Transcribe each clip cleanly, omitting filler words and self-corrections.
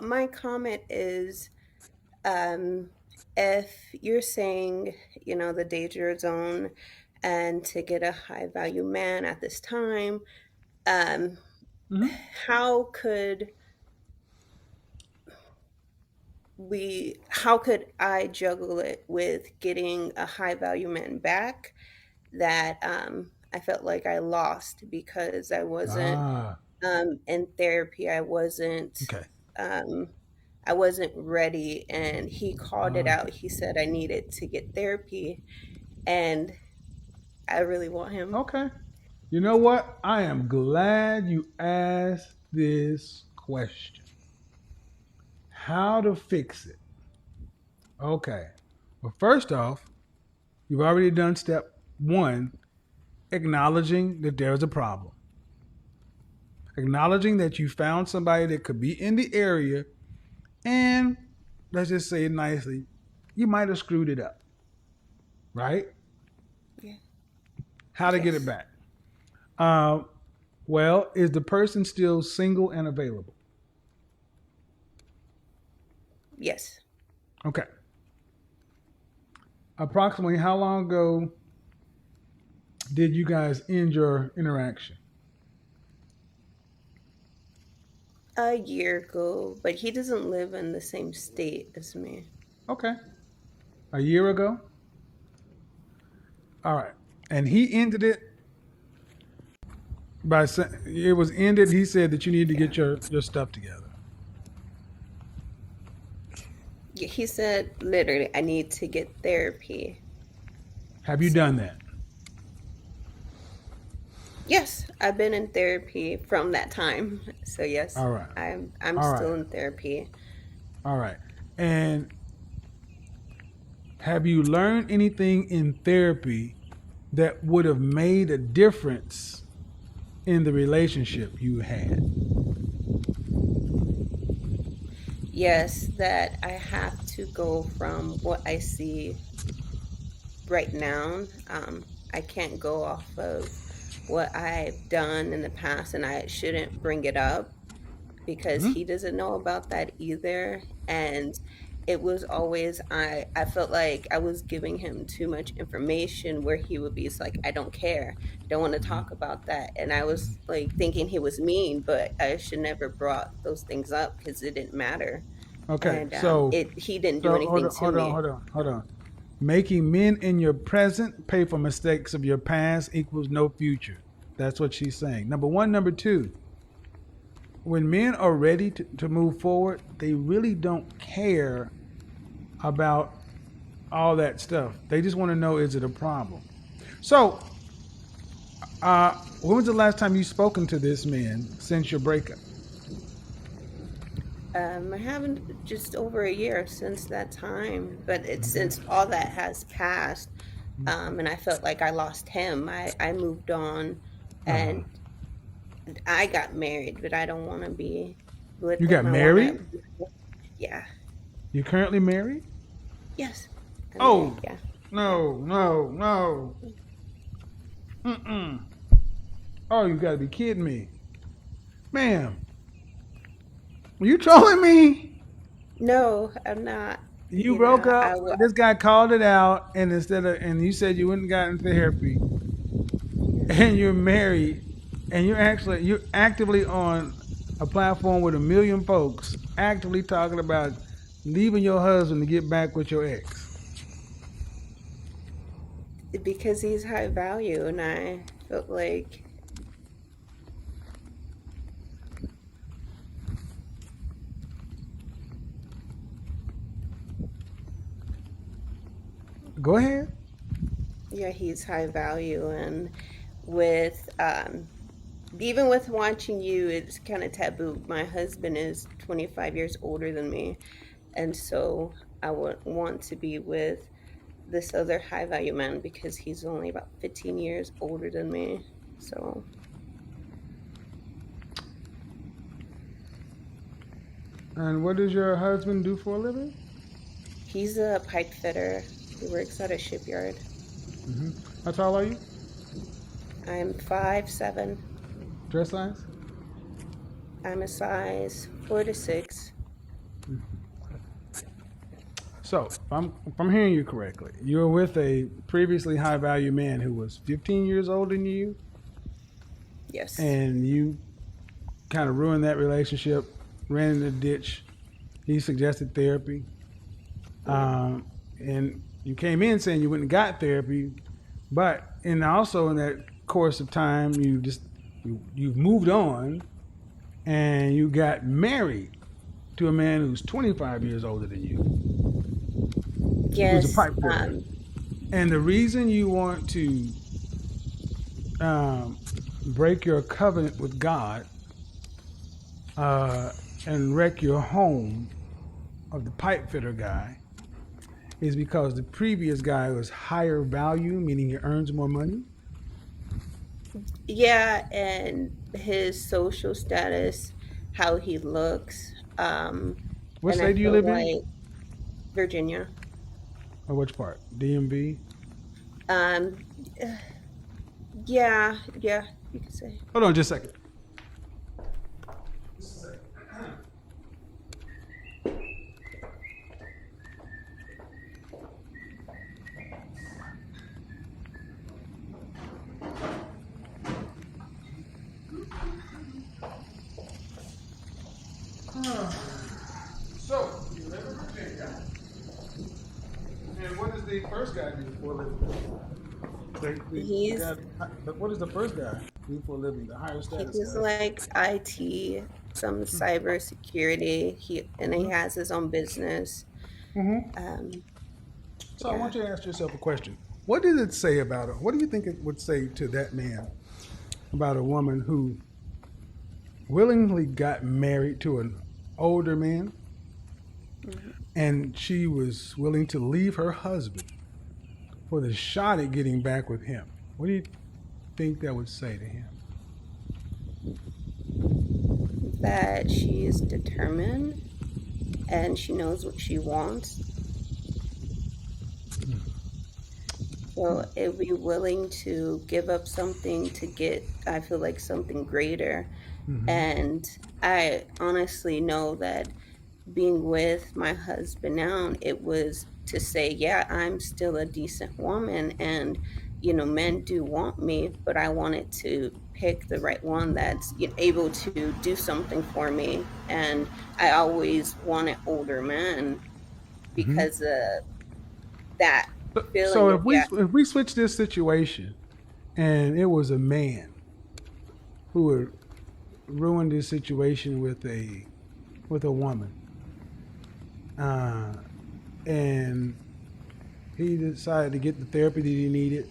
Well, my comment is, um, if you're saying, the danger zone and to get a high value man at this time, um, Hmm. how could how could I juggle it with getting a high value man back that I felt like I lost because I wasn't Ah, in therapy. okay. Um, I wasn't ready, and he called it Ah, out. He said I needed to get therapy, and I really want him. okay. You know what? I am glad you asked this question. How to fix it? Okay. Well, first off, you've already done step one, acknowledging that there's a problem, acknowledging that you found somebody that could be in the area, and let's just say it nicely, you might have screwed it up, right? Yeah. How to get it Yes. back? Uh, well, is the person still single and available? Yes. Okay. Approximately how long ago did you guys end your interaction? A year ago, but he doesn't live in the same state as me. Okay. A year ago? All right. And he ended it by saying it was ended. He said that you need to Yeah. get your stuff together. Yeah, he said literally, I need to get therapy. Have you done So, that? yes, I've been in therapy from that time. So, yes, All right. I'm All right. still in therapy. All right. And have you learned anything in therapy that would have made a difference in the relationship you had? Yes, that I have to go from what I see right now. I can't go off of what I've done in the past, and I shouldn't bring it up because Hmm. he doesn't know about that either. And it was always, I felt like I was giving him too much information where he would be just like, I don't care, I don't want to Hmm. talk about that. And I was Hmm. like thinking he was mean, but I should never brought those things up because it didn't matter. Okay. And So, it he didn't do so hold anything on, to hold on, me. hold on, hold on. Making men in your present pay for mistakes of your past equals no future. That's what she's saying. Number one. Number two, when men are ready to move forward, they really don't care about all that stuff. They just want to know, is it a problem? So, when was the last time you spoken to this man since your breakup? I haven't, just over a year since that time, but it's since Okay. all that has passed, and I felt like I lost him. I moved on, Uh-huh. and I got married, but I don't want to be with You got him. I want married? to, yeah, You're currently married? yes, I'm married. Oh, Yeah, no, no, no. Mm-mm. Oh, you gotta be kidding me. Ma'am, are you trolling me? no, I'm not. You broke up. I will. This guy called it out, and and you said you wouldn't gotten therapy, Yeah. and you're married, and you're actively on a platform with a million folks, actively talking about leaving your husband to get back with your ex. Because he's high value, and I felt like, Go ahead. yeah, he's high value, and with even with watching you, it's kind of taboo. My husband is 25 years older than me, and so I would want to be with this other high value man because he's only about 15 years older than me. So And what does your husband do for a living? he's a pipe fitter. He works at a shipyard. Hmm. How tall are you? I'm 5'7". Dress size? I'm a size 4 to 6. So, if I'm hearing you correctly, you were with a previously high value man who was 15 years older than you, Yes. and you kind of ruined that relationship, ran in the ditch. He suggested therapy. And you came in saying you went and got therapy, but also in that course of time, you've moved on and you got married to a man who's 25 years older than you, who's a Yes. pipe fitter. And the reason you want to break your covenant with God and wreck your home of the pipe fitter guy is because the previous guy was higher value, meaning he earns more money. Yeah, and his social status, how he looks, What and I state do you feel live in? like Virginia. Or which part? DMV? Um, yeah, yeah, you could say. Hold on just a second. So, you live in Virginia. And what does the first guy do for a living? He's But what does the first guy do for a living? The higher he status does guy. like IT, some cyber security. He has his own business. Mm-hmm. Um, So I yeah. want you to ask yourself a question. What did it say about it? What do you think it would say to that man about a woman who willingly got married to an older man and she was willing to leave her husband for the shot at getting back with him? What do you think that would say to him? That she is determined and she knows what she wants. So it would be willing to give up something to get, I feel like, something greater. Mm-hmm. And I honestly know that being with my husband now, it was to say, yeah, I'm still a decent woman, and men do want me, but I wanted to pick the right one that's able to do something for me. And I always wanted older men Mm-hmm. because of that So feeling of, if we yeah. if we switch this situation and it was a man who had ruined his situation with a woman, and he decided to get the therapy that he needed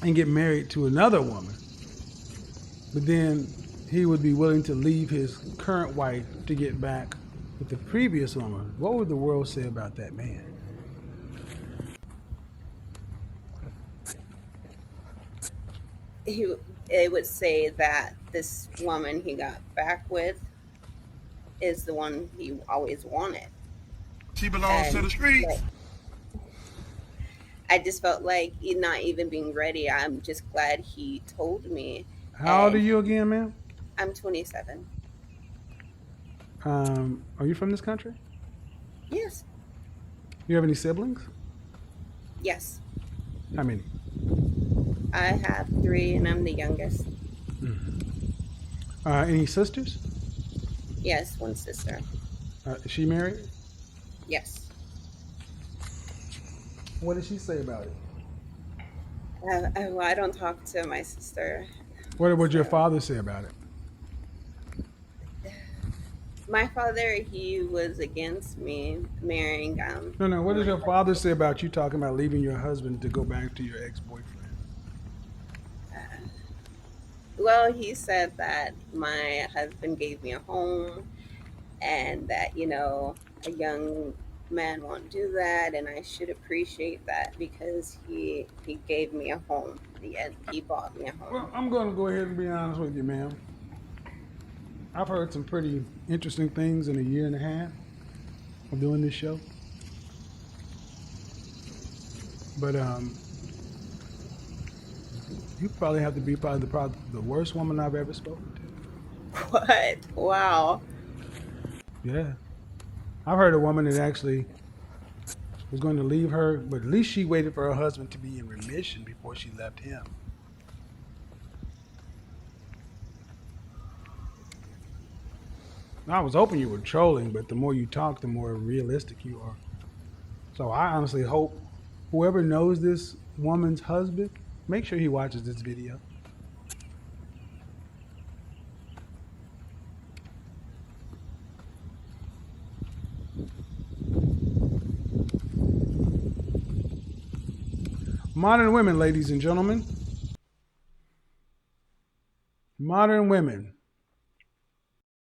and get married to another woman, but then he would be willing to leave his current wife to get back with the previous woman, what would the world say about that man? he it would say that this woman he got back with is the one he always wanted. She belongs to And the streets. like, I just felt like he not even being ready. I'm just glad he told me. How old are And you again, ma'am? I'm 27. Are you from this country? Yes. You have any siblings? Yes. How many? I have three and I'm the youngest. Any sisters? Yes, one sister. Is she married? Yes. What did she say about it? Well, I don't talk to my sister. What would your So father say about it? my father, he was against me marrying No, no. What my does your father husband. say about you talking about leaving your husband to go back to your ex-boyfriend? Well, he said that my husband gave me a home and that, a young man won't do that and I should appreciate that because he gave me a home. He bought me a Well, home. I'm going to go ahead and be honest with you, ma'am. I've heard some pretty interesting things in a year and a half of doing this show. But you probably have to be probably the worst woman I've ever spoken What? Wow. to. Yeah. I've heard a woman that actually was going to leave her, but at least she waited for her husband to be in remission before she left him. I was hoping you were trolling, but the more you talk, the more realistic you are. So I honestly hope whoever knows this woman's husband, make sure he watches this video. Modern women, ladies and gentlemen. Modern women.